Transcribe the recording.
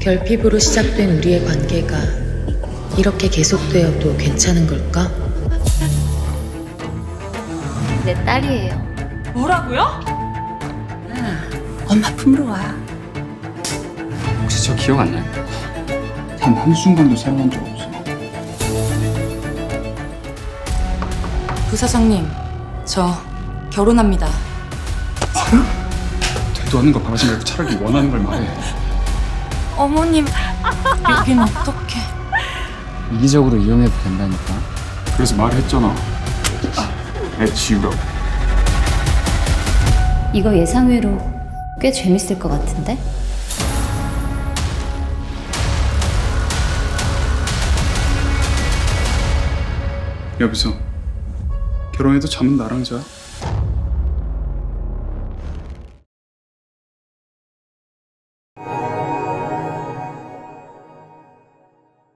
결핍으로 시작된 우리의 관계가 이렇게 계속되어도 괜찮은 걸까? 내 딸이에요. 뭐라고요? 엄마 품으로 와. 혹시 저 기억 안 나요? 단 한순간도 사랑한 적 없어. 부사장님, 저 결혼합니다. 되도 않는 거 바라지 말고 차라리 원하는 걸 말해. 어머님, 여긴 어떡해. 이기적으로 이용해도 된다니까. 그래서 말했잖아. 애 지우라고. 이거 예상외로 꽤 재밌을 것 같은데? 여기서 결혼해도 잠은 나랑 자.